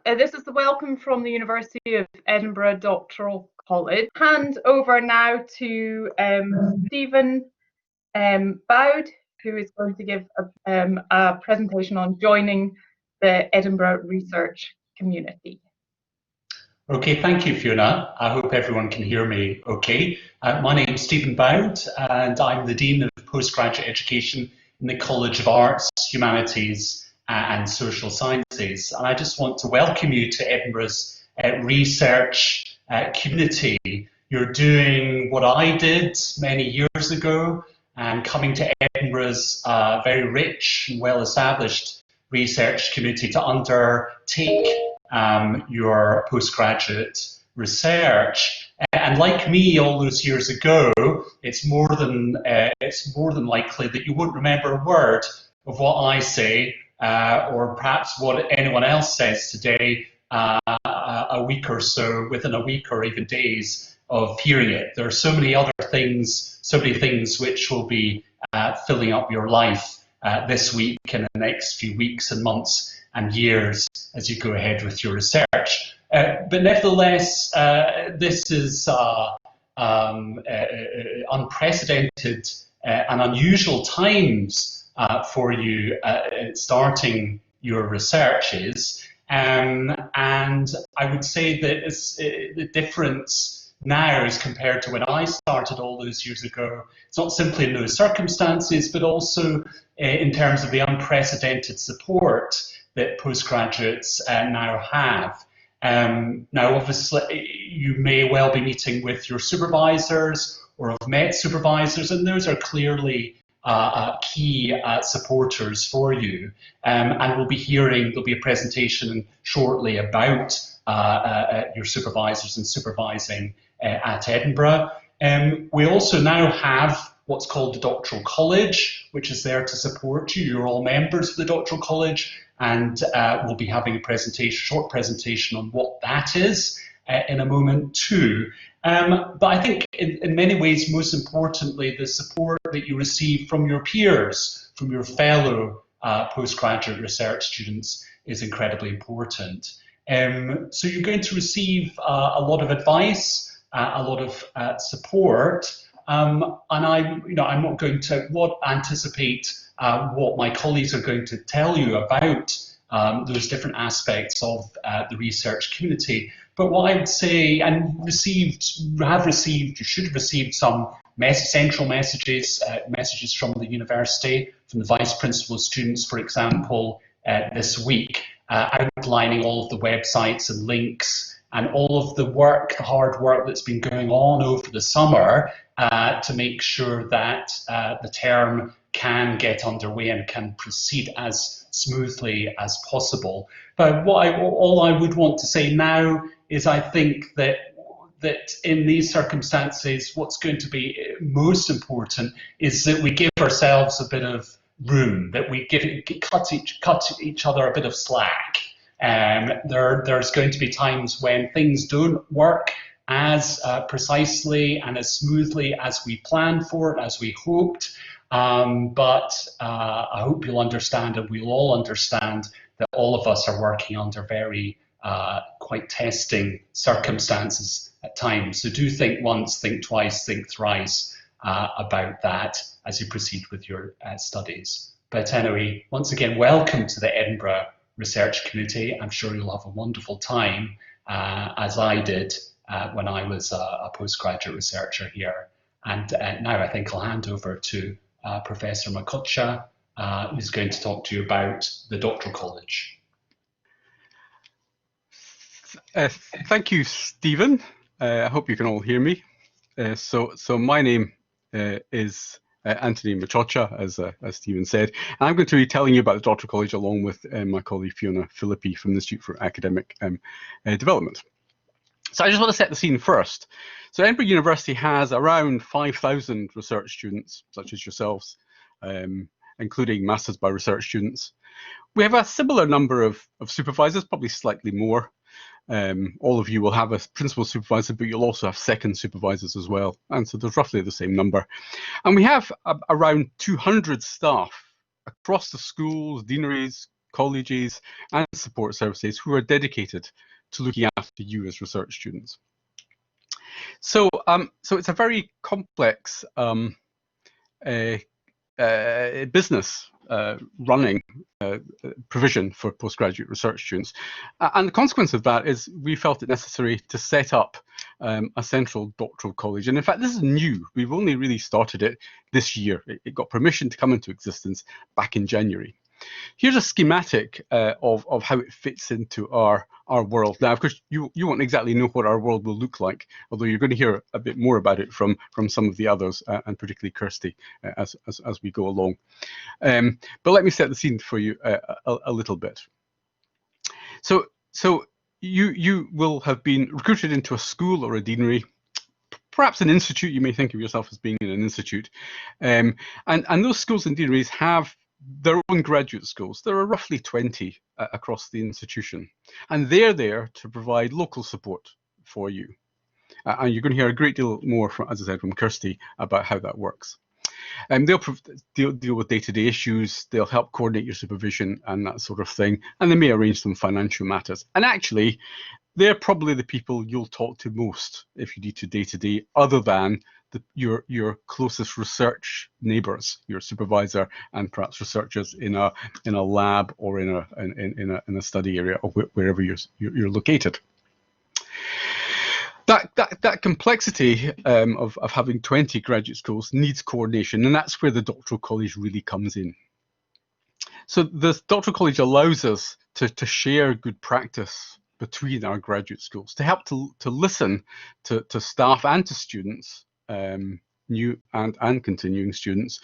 This is the welcome from the University of Edinburgh Doctoral College. Hand over now to Stephen Bowd, who is going to give a presentation on joining the Edinburgh research community. Okay, thank you, Fiona. I hope everyone can hear me okay. My name is Stephen Bowd, and I'm the Dean of Postgraduate Education in the College of Arts, Humanities and Social Sciences. And I just want to welcome you to Edinburgh's research community. You're doing what I did many years ago, and coming to Edinburgh's very rich and well-established research community to undertake your postgraduate research. And like me all those years ago, it's more than likely that you won't remember a word of what I say or perhaps what anyone else says today a week or so, within a week or even days of hearing it. There are so many other things, so many things which will be filling up your life this week and the next few weeks and months and years as you go ahead with your research. But nevertheless, this is unprecedented and unusual times for you starting your researches. And I would say that the difference now as compared to when I started all those years ago, it's not simply in those circumstances, but also in terms of the unprecedented support that postgraduates now have. Now, obviously, you may well be meeting with your supervisors or have met supervisors, and those are clearly key supporters for you. And we'll be hearing, there'll be a presentation shortly about your supervisors and supervising at Edinburgh. We also now have what's called the Doctoral College, which is there to support you. You're all members of the Doctoral College, and we'll be having a presentation, short presentation on what that is in a moment too. But I think in many ways, most importantly, the support that you receive from your peers, from your fellow postgraduate research students is incredibly important. So you're going to receive a lot of advice, a lot of support, and I'm not going to anticipate what my colleagues are going to tell you about those different aspects of the research community. But what I would say, and you should have received some central messages, messages from the university, from the vice principal students, for example, this week, outlining all of the websites and links and all of the work, the hard work that's been going on over the summer to make sure that the term can get underway and can proceed as smoothly as possible. But all I would want to say now is I think that in these circumstances, what's going to be most important is that we give ourselves a bit of room, that we cut each other a bit of slack. There's going to be times when things don't work as precisely and as smoothly as we planned for, as we hoped. But I hope you'll understand, and we'll all understand, that all of us are working under very quite testing circumstances at times. So do think once, think twice, think thrice about that as you proceed with your studies. But anyway, once again, welcome to the Edinburgh Research Community. I'm sure you'll have a wonderful time, as I did when I was a postgraduate researcher here. And now I think I'll hand over to Professor Makocha, who's going to talk to you about the Doctoral College. Thank you, Stephen. I hope you can all hear me. So my name is Anthony Makocha, as Stephen said, and I'm going to be telling you about the Doctoral College along with my colleague Fiona Philippi from the Institute for Academic Development. So I just want to set the scene first. So Edinburgh University has around 5,000 research students, such as yourselves, including Masters by Research students. We have a similar number of supervisors, probably slightly more. All of you will have a principal supervisor, but you'll also have second supervisors as well. And so there's roughly the same number. And we have around 200 staff across the schools, deaneries, colleges and support services who are dedicated to looking after you as research students. So, so it's a very complex business running provision for postgraduate research students. And the consequence of that is we felt it necessary to set up a central doctoral college. And in fact, this is new. We've only really started it this year. It got permission to come into existence back in January. Here's a schematic of how it fits into our world. Now, of course, you won't exactly know what our world will look like, although you're going to hear a bit more about it from some of the others, and particularly Kirsty, as we go along. But let me set the scene for you a little bit. So you will have been recruited into a school or a deanery, perhaps an institute. You may think of yourself as being in an institute, and those schools and deaneries have their own graduate schools. There are roughly 20 across the institution, and they're there to provide local support for you. And you're going to hear a great deal more, as I said, from Kirsty about how that works. They'll deal with day-to-day issues, they'll help coordinate your supervision and that sort of thing, and they may arrange some financial matters. And actually, they're probably the people you'll talk to most if you need to day-to-day, other than your closest research neighbours, your supervisor and perhaps researchers in a lab or in a study area or wherever you're located. That complexity of having 20 graduate schools needs coordination, and that's where the doctoral college really comes in. So the doctoral college allows us to share good practice between our graduate schools, to help to listen to staff and to students, new and continuing students,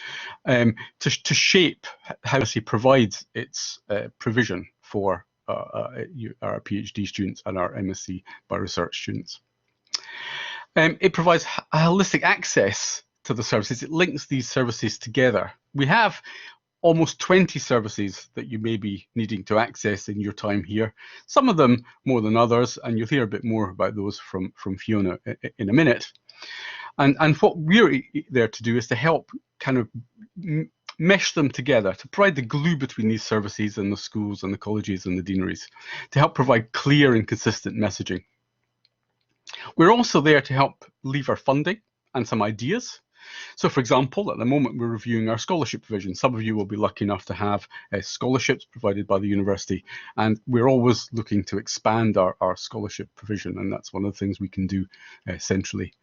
to shape how it provides its provision for our PhD students and our MSc Bioresearch students. It provides a holistic access to the services. It links these services together. We have almost 20 services that you may be needing to access in your time here, some of them more than others, and you'll hear a bit more about those from Fiona in a minute. And what we're there to do is to help kind of mesh them together, to provide the glue between these services and the schools and the colleges and the deaneries, to help provide clear and consistent messaging. We're also there to help lever funding and some ideas. So, for example, at the moment we're reviewing our scholarship provision. Some of you will be lucky enough to have scholarships provided by the university, and we're always looking to expand our scholarship provision, and that's one of the things we can do centrally.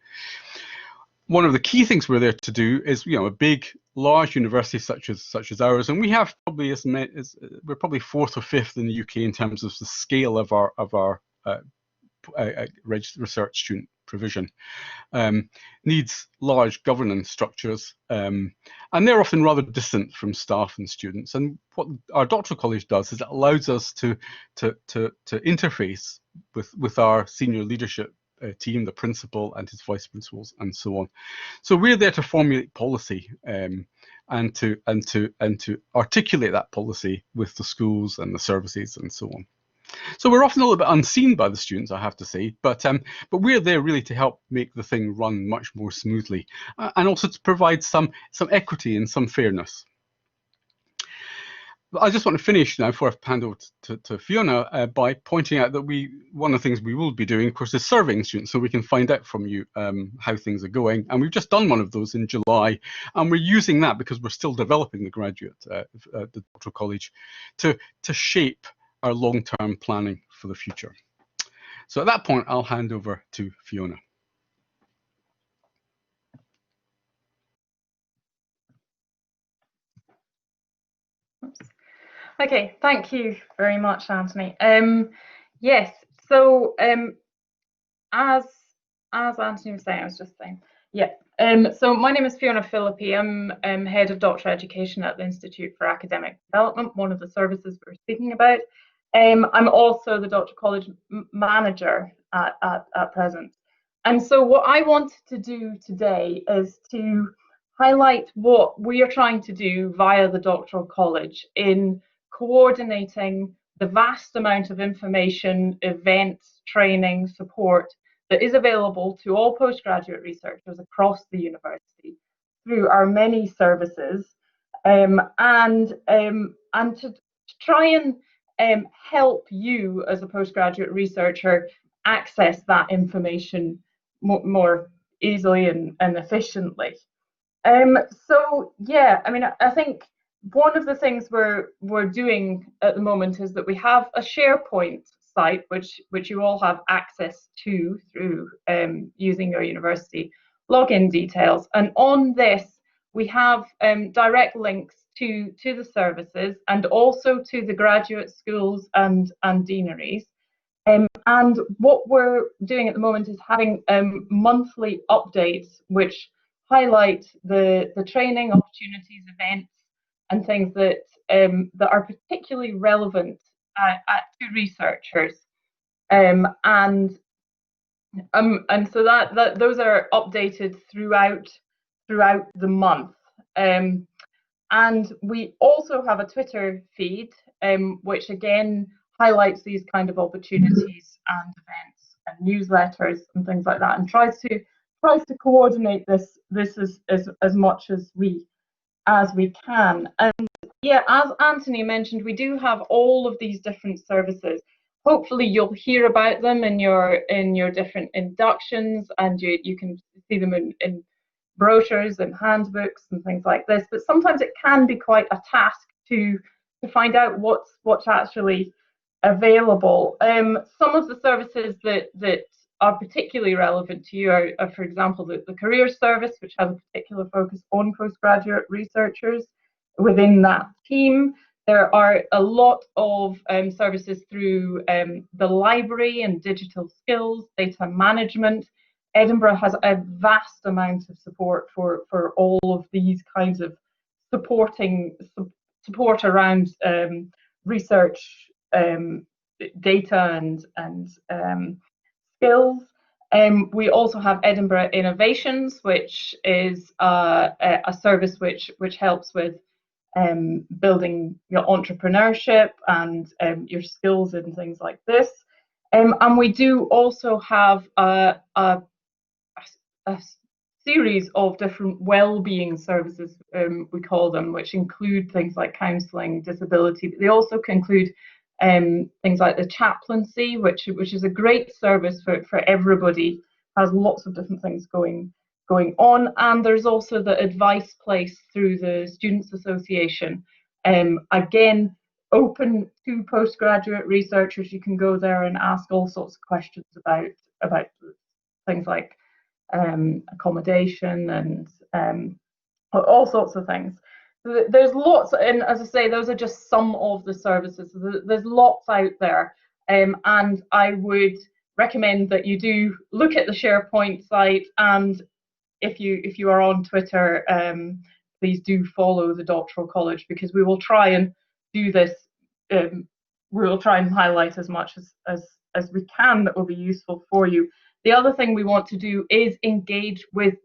One of the key things we're there to do is, a big, large university such as ours, and we have probably we're probably 4th or 5th in the UK in terms of the scale of our research student provision, needs large governance structures, and they're often rather distant from staff and students. And what our doctoral college does is it allows us to interface with our senior leadership team, the principal and his vice principals, and so on. So we're there to formulate policy and to articulate that policy with the schools and the services and so on. So we're often a little bit unseen by the students, I have to say, but we're there really to help make the thing run much more smoothly, and also to provide some equity and some fairness. I just want to finish now before I hand over to Fiona by pointing out that one of the things we will be doing, of course, is surveying students, so we can find out from you how things are going. And we've just done one of those in July, and we're using that because we're still developing the graduate, the doctoral college, to shape our long-term planning for the future. So at that point, I'll hand over to Fiona. Okay, thank you very much, Anthony. Yes, so as Anthony was saying, I was just saying, yeah. So my name is Fiona Philippi. I'm head of doctoral education at the Institute for Academic Development, one of the services we're speaking about. I'm also the Doctoral College manager at present. And so what I wanted to do today is to highlight what we are trying to do via the Doctoral College in coordinating the vast amount of information, events, training, support that is available to all postgraduate researchers across the university through our many services, and to try and help you as a postgraduate researcher access that information more easily and efficiently. So yeah, I mean, I think one of the things we're doing at the moment is that we have a SharePoint site which you all have access to through using your university login details, and on this we have direct links to the services and also to the graduate schools and deaneries. And what we're doing at the moment is having monthly updates which highlight the training opportunities, events, and things that that are particularly relevant to researchers. And so that those are updated throughout the month. And we also have a Twitter feed, which again highlights these kind of opportunities and events and newsletters and things like that, and tries to coordinate this as much as we can. And yeah, as Anthony mentioned, we do have all of these different services. Hopefully you'll hear about them in your different inductions, and you can see them in brochures and handbooks and things like this. But sometimes it can be quite a task to find out what's actually available. Some of the services that are particularly relevant to you are for example, the career service, which has a particular focus on postgraduate researchers. Within that team, there are a lot of services through the library and digital skills, data management. Edinburgh has a vast amount of support for all of these kinds of support around research, data and skills. We also have Edinburgh Innovations, which is a service which helps with building your entrepreneurship and your skills in things like this. And we do also have a series of different well-being services, we call them, which include things like counselling, disability, but they also include things like the chaplaincy, which is a great service for everybody, has lots of different things going on. And there's also the advice place through the Students' Association, again open to postgraduate researchers. You can go there and ask all sorts of questions about things like accommodation and all sorts of things. So there's lots, and as I say, those are just some of the services. There's lots out there, and I would recommend that you do look at the SharePoint site, and if you are on Twitter, please do follow the Doctoral College, because we will try and do this. We will try and highlight as much as we can that will be useful for you. The other thing we want to do is engage with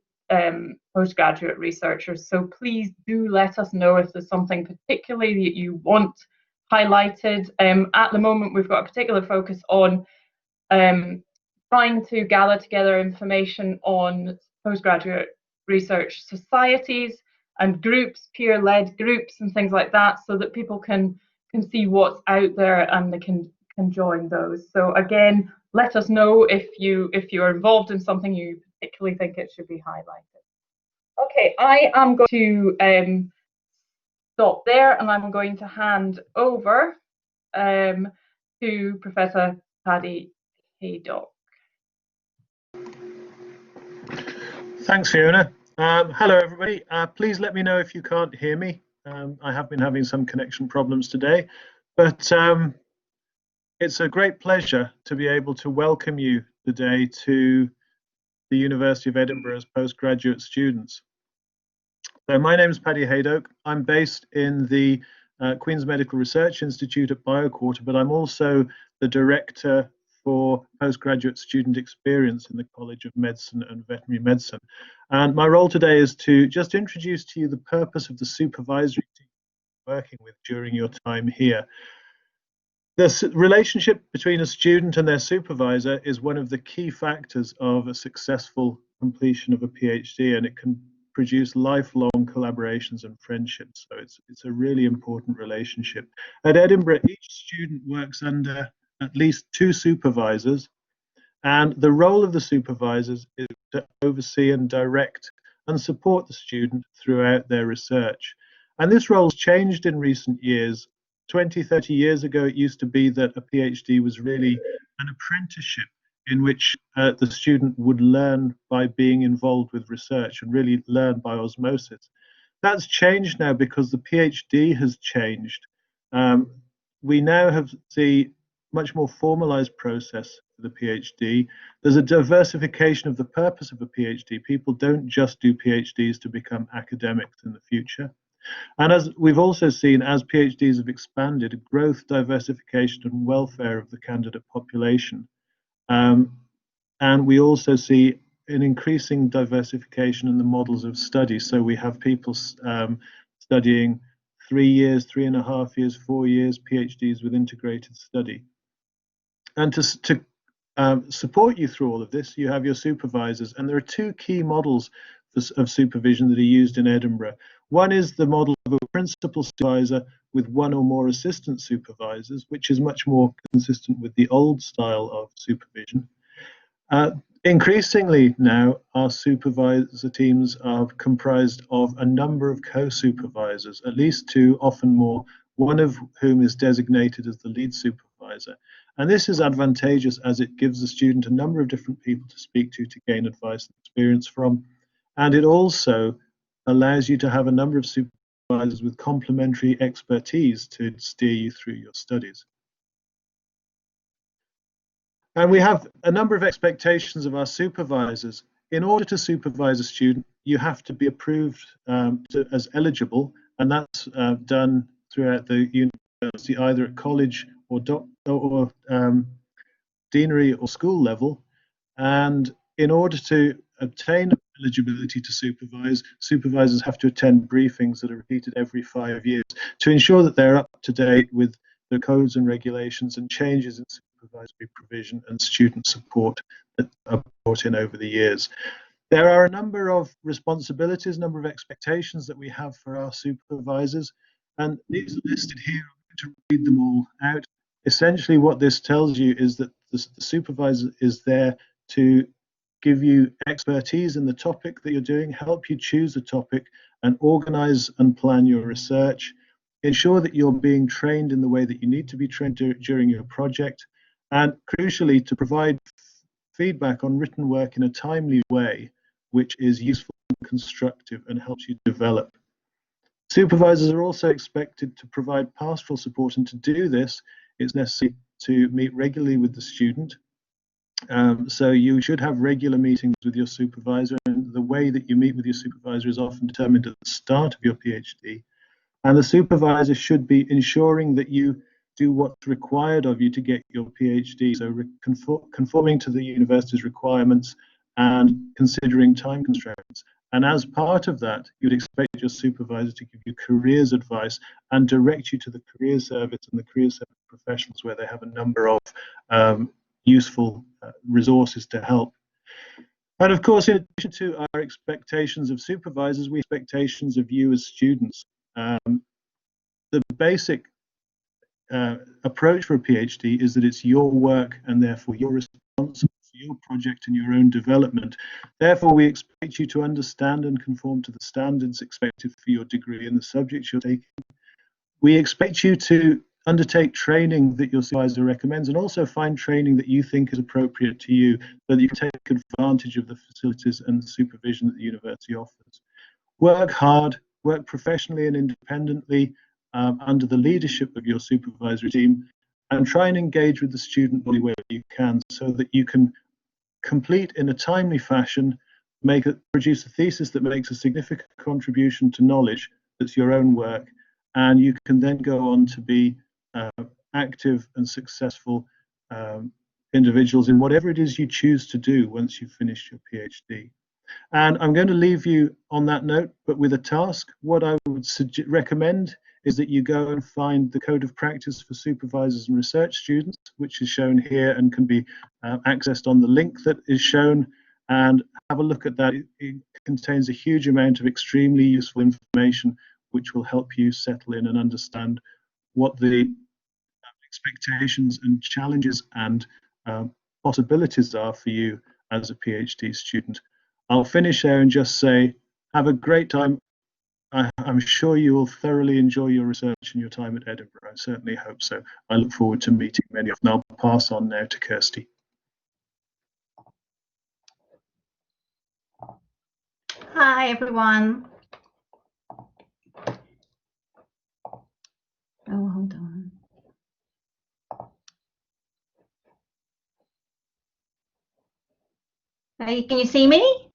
postgraduate researchers. So please do let us know if there's something particularly that you want highlighted. At the moment, we've got a particular focus on trying to gather together information on postgraduate research societies and groups, peer-led groups and things like that, so that people can see what's out there and they can join those. So again, let us know if you are involved in something you particularly think it should be highlighted. Okay, I am going to stop there, and I'm going to hand over to Professor Paddy Haydock. Thanks, Fiona. Hello, everybody. Please let me know if you can't hear me. I have been having some connection problems today, but it's a great pleasure to be able to welcome you today to the University of Edinburgh's postgraduate students. So my name is Paddy Haydock. I'm based in the Queen's Medical Research Institute at BioQuarter, but I'm also the Director for Postgraduate Student Experience in the College of Medicine and Veterinary Medicine. And my role today is to just introduce to you the purpose of the supervisory team you're working with during your time here. The relationship between a student and their supervisor is one of the key factors of a successful completion of a PhD, and it can produce lifelong collaborations and friendships. So it's a really important relationship. At Edinburgh, each student works under at least 2 supervisors, and the role of the supervisors is to oversee and direct and support the student throughout their research. And this role's changed in recent years. 20, 30 years ago, it used to be that a PhD was really an apprenticeship in which the student would learn by being involved with research and really learn by osmosis. That's changed now because the PhD has changed. We now see much more formalized process for the PhD. There's a diversification of the purpose of a PhD. People don't just do PhDs to become academics in the future. And as we've also seen, as PhDs have expanded, growth, diversification, and welfare of the candidate population. And we also see an increasing diversification in the models of study. So we have people studying 3 years, 3.5 years, 4 years, PhDs with integrated study. And to support you through all of this, you have your supervisors. And there are 2 key models of supervision that are used in Edinburgh. One is the model of a principal supervisor with 1 or more assistant supervisors, which is much more consistent with the old style of supervision. Increasingly now, our supervisor teams are comprised of a number of co-supervisors, at least 2, often more, one of whom is designated as the lead supervisor. And this is advantageous as it gives the student a number of different people to speak to gain advice and experience from. And it also allows you to have a number of supervisors with complementary expertise to steer you through your studies. And we have a number of expectations of our supervisors. In order to supervise a student, you have to be approved as eligible, and that's done throughout the university, either at college or deanery or school level. And in order to obtain eligibility to supervise, supervisors have to attend briefings that are repeated every 5 years to ensure that they're up to date with the codes and regulations and changes in supervisory provision and student support that are brought in over the years. There are a number of responsibilities, a number of expectations that we have for our supervisors, and these are listed here. I'm going to read them all out. Essentially, what this tells you is that the supervisor is there to give you expertise in the topic that you're doing, help you choose a topic, and organize and plan your research, ensure that you're being trained in the way that you need to be trained during your project, and crucially, to provide feedback on written work in a timely way, which is useful and constructive and helps you develop. Supervisors are also expected to provide pastoral support, and to do this, it's necessary to meet regularly with the student. So you should have regular meetings with your supervisor, and the way that you meet with your supervisor is often determined at the start of your PhD. And the supervisor should be ensuring that you do what's required of you to get your PhD, so conforming to the university's requirements and considering time constraints. And as part of that, you'd expect your supervisor to give you careers advice and direct you to the career service and the career service professionals, where they have a number of useful resources to help. And of course, in addition to our expectations of supervisors, we have expectations of you as students. The basic approach for a PhD is that it's your work, and therefore you're responsible for your project and your own development. Therefore, we expect you to understand and conform to the standards expected for your degree and the subjects you're taking. We expect you to undertake training that your supervisor recommends, and also find training that you think is appropriate to you, so that you can take advantage of the facilities and the supervision that the university offers. Work hard, work professionally and independently under the leadership of your supervisory team, and try and engage with the student body where you can, so that you can complete in a timely fashion, produce a thesis that makes a significant contribution to knowledge that's your own work, and you can then go on to be active and successful individuals in whatever it is you choose to do once you've finished your PhD. And I'm going to leave you on that note, but with a task. What I would recommend is that you go and find the Code of Practice for Supervisors and Research Students, which is shown here and can be accessed on the link that is shown. and have a look at that. It contains a huge amount of extremely useful information which will help you settle in and understand what the expectations and challenges and possibilities are for you as a PhD student. I'll finish there and just say, have a great time. I'm sure you will thoroughly enjoy your research and your time at Edinburgh. I certainly hope so. I look forward to meeting many of them. I'll pass on now to Kirsty. Hi, everyone. Oh, hold on. Can you see me?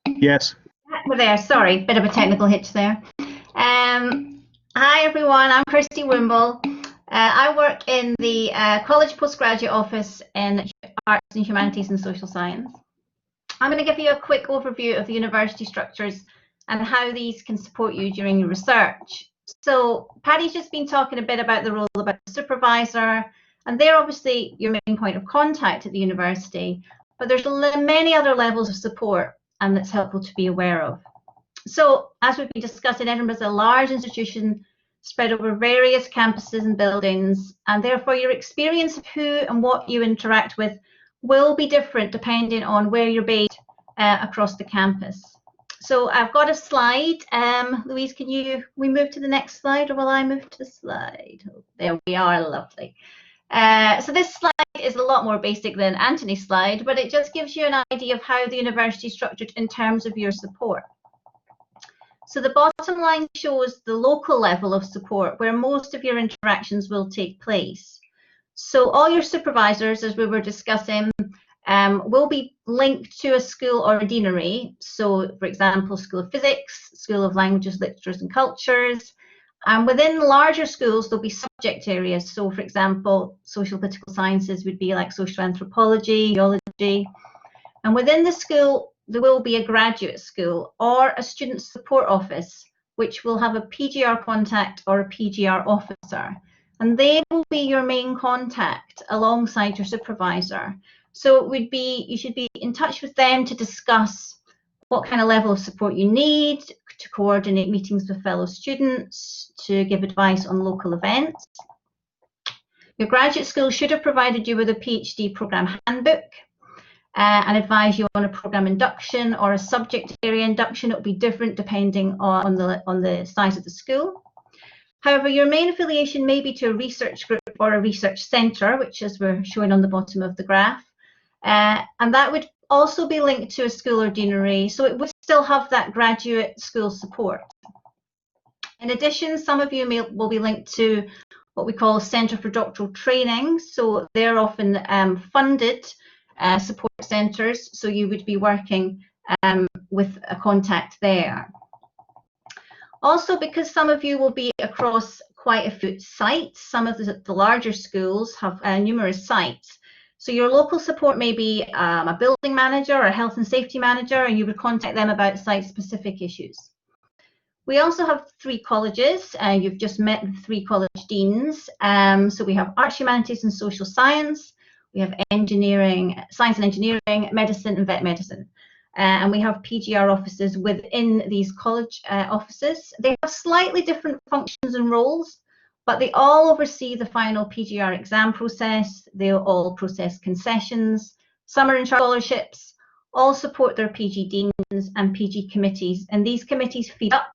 Yes. We're there. Sorry, bit of a technical hitch there. Hi, everyone. I'm Kirsty Wimble. I work in the College Postgraduate Office in Arts and Humanities and Social Science. I'm going to give you a quick overview of the university structures and how these can support you during your research. So Paddy's just been talking a bit about the role of a supervisor, and they're obviously your main point of contact at the university, but there's many other levels of support, and that's helpful to be aware of. So as we've been discussing, Edinburgh is a large institution spread over various campuses and buildings, and therefore your experience of who and what you interact with will be different depending on where you're based across the campus. So I've got a slide. Louise, can we move to the next slide, or will I move to the slide? Oh, there we are, lovely. So this slide is a lot more basic than Anthony's slide, but it just gives you an idea of how the university is structured in terms of your support. So the bottom line shows the local level of support where most of your interactions will take place. So all your supervisors, as we were discussing, will be linked to a school or a deanery. So, for example, School of Physics, School of Languages, Literatures and Cultures. And within larger schools, there'll be subject areas. So, for example, social political sciences would be like social anthropology, geology. And within the school, there will be a graduate school or a student support office, which will have a PGR contact or a PGR officer. And they will be your main contact alongside your supervisor. So it would be, you should be in touch with them to discuss what kind of level of support you need, to coordinate meetings with fellow students, to give advice on local events. Your graduate school should have provided you with a PhD programme handbook and advise you on a programme induction or a subject area induction. It will be different depending on the size of the school. However, your main affiliation may be to a research group or a research centre, which is we're showing on the bottom of the graph. And that would also be linked to a school or deanery, so it would still have that graduate school support. In addition, some of you will be linked to what we call a Centre for Doctoral Training, so they're often funded support centres, so you would be working with a contact there. Also, because some of you will be across quite a few sites, some of the larger schools have numerous sites. So your local support may be a building manager or a health and safety manager, and you would contact them about site-specific issues. We also have 3 colleges. You've just met the 3 college deans. So we have Arts, Humanities and Social Science. We have Engineering, Science and Engineering, Medicine and Vet Medicine. And we have PGR offices within these college offices. They have slightly different functions and roles, but they all oversee the final PGR exam process. They all process concessions, summer and scholarships, all support their PG deans and PG committees. And these committees feed up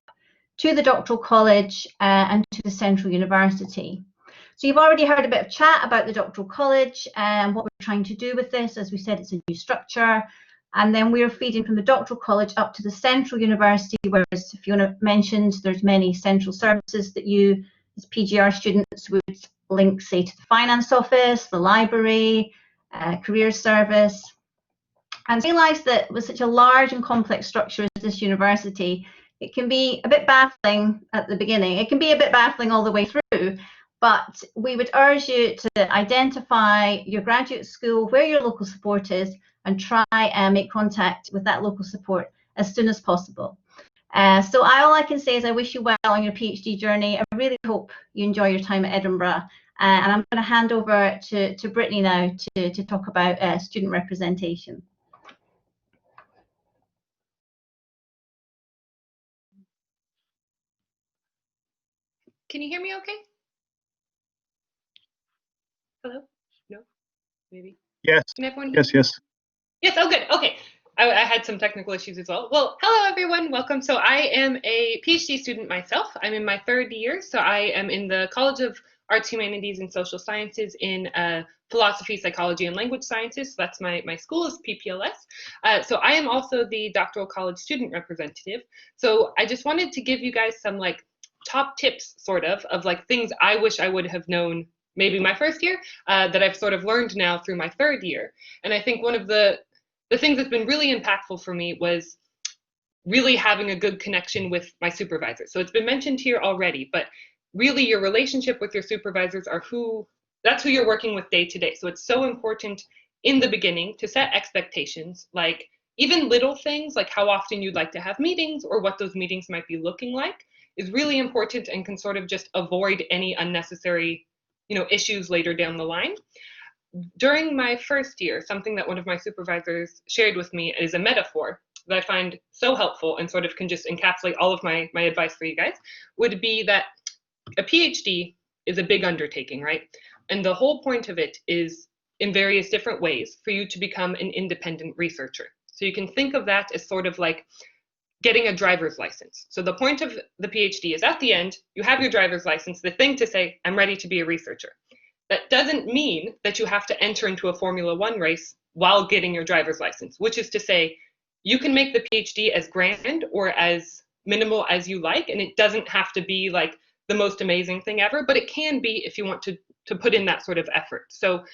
to the Doctoral College and to the Central University. So you've already heard a bit of chat about the Doctoral College and what we're trying to do with this. As we said, it's a new structure. And then we're feeding from the Doctoral College up to the Central University, whereas Fiona mentioned there's many central services that you as PGR students would link, say, to the finance office, the library, careers service. And realise that with such a large and complex structure as this university, it can be a bit baffling at the beginning. It can be a bit baffling all the way through, but we would urge you to identify your graduate school, where your local support is, and try and make contact with that local support as soon as possible. So all I can say is I wish you well on your PhD journey. I really hope you enjoy your time at Edinburgh, And I'm going to hand over to Brittany now to talk about student representation. Can you hear me okay? Hello? No? Maybe? Yes. Can everyone hear me? Yes. Yes, oh good, okay. I had some technical issues as well. Well, hello everyone, welcome. So I am a PhD student myself. I'm in my 3rd year, so I am in the College of Arts, Humanities, and Social Sciences in Philosophy, Psychology, and Language Sciences. So that's my school is PPLS. So I am also the Doctoral College Student Representative. So I just wanted to give you guys some like top tips, sort of like things I wish I would have known maybe my 1st year that I've sort of learned now through my 3rd year. And I think one of the things that's been really impactful for me was really having a good connection with my supervisors. So it's been mentioned here already, but really your relationship with your supervisors are that's who you're working with day to day. So it's so important in the beginning to set expectations, like even little things like how often you'd like to have meetings or what those meetings might be looking like is really important and can sort of just avoid any unnecessary, issues later down the line. During my 1st year, something that one of my supervisors shared with me is a metaphor that I find so helpful and sort of can just encapsulate all of my advice for you guys, would be that a PhD is a big undertaking, right? And the whole point of it is in various different ways for you to become an independent researcher. So you can think of that as sort of like getting a driver's license. So the point of the PhD is at the end, you have your driver's license, the thing to say, I'm ready to be a researcher. That doesn't mean that you have to enter into a Formula 1 race while getting your driver's license, which is to say you can make the PhD as grand or as minimal as you like, and it doesn't have to be like the most amazing thing ever, but it can be if you want to put in that sort of effort. So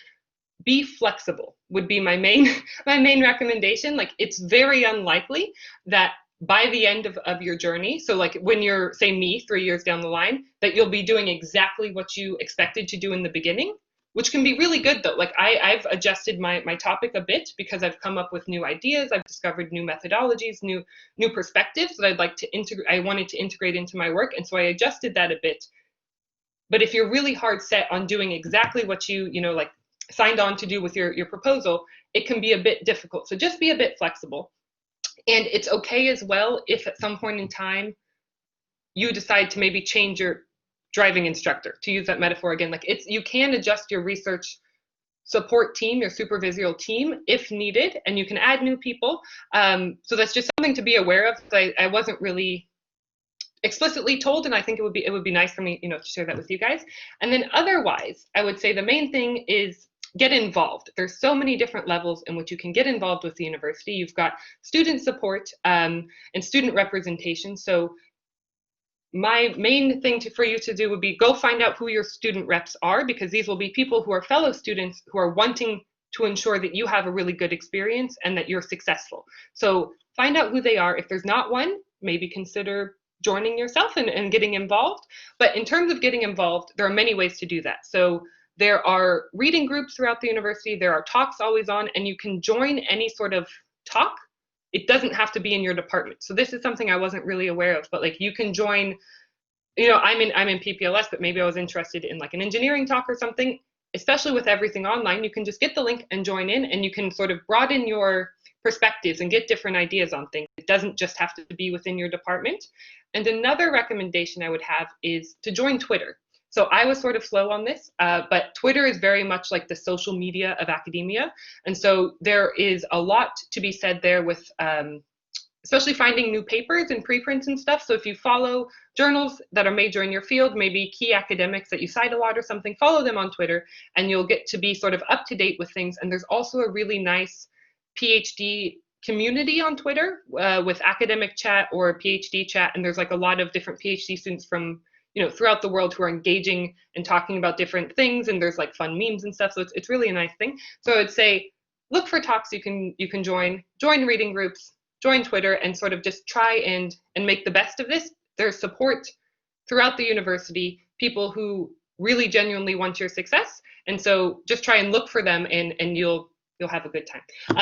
be flexible would be my main recommendation. Like it's very unlikely that by the end of your journey, so like when you're, say me, 3 years down the line, that you'll be doing exactly what you expected to do in the beginning, which can be really good though. Like I've adjusted my topic a bit because I've come up with new ideas, I've discovered new methodologies, new perspectives that I'd like to integrate, I wanted to integrate into my work, and so I adjusted that a bit. But if you're really hard set on doing exactly what you like signed on to do with your proposal, it can be a bit difficult. So just be a bit flexible. And it's okay as well if at some point in time you decide to maybe change your driving instructor, to use that metaphor again. Like you can adjust your research support team, your supervisorial team, if needed, and you can add new people. So that's just something to be aware of. I wasn't really explicitly told, and I think it would be nice for me, to share that with you guys. And then otherwise, I would say the main thing is get involved. There's so many different levels in which you can get involved with the university. You've got student support and student representation. So my main thing for you to do would be go find out who your student reps are, because these will be people who are fellow students who are wanting to ensure that you have a really good experience and that you're successful. So find out who they are. If there's not one, maybe consider joining yourself and getting involved. But in terms of getting involved, there are many ways to do that. So there are reading groups throughout the university, there are talks always on, and you can join any sort of talk. It doesn't have to be in your department. So this is something I wasn't really aware of, but like you can join, I'm in PPLS, but maybe I was interested in like an engineering talk or something. Especially with everything online, you can just get the link and join in, and you can sort of broaden your perspectives and get different ideas on things. It doesn't just have to be within your department. And another recommendation I would have is to join Twitter. So I was sort of slow on this, but Twitter is very much like the social media of academia. And so there is a lot to be said there with especially finding new papers and preprints and stuff. So if you follow journals that are major in your field, maybe key academics that you cite a lot or something, follow them on Twitter, and you'll get to be sort of up to date with things. And there's also a really nice PhD community on Twitter with academic chat or PhD chat. And there's like a lot of different PhD students from throughout the world who are engaging and talking about different things. And there's like fun memes and stuff. So it's really a nice thing. So I'd say look for talks you can join reading groups, join Twitter, and sort of just try and make the best of this. There's support throughout the university, people who really genuinely want your success. And so just try and look for them, and you'll have a good time. So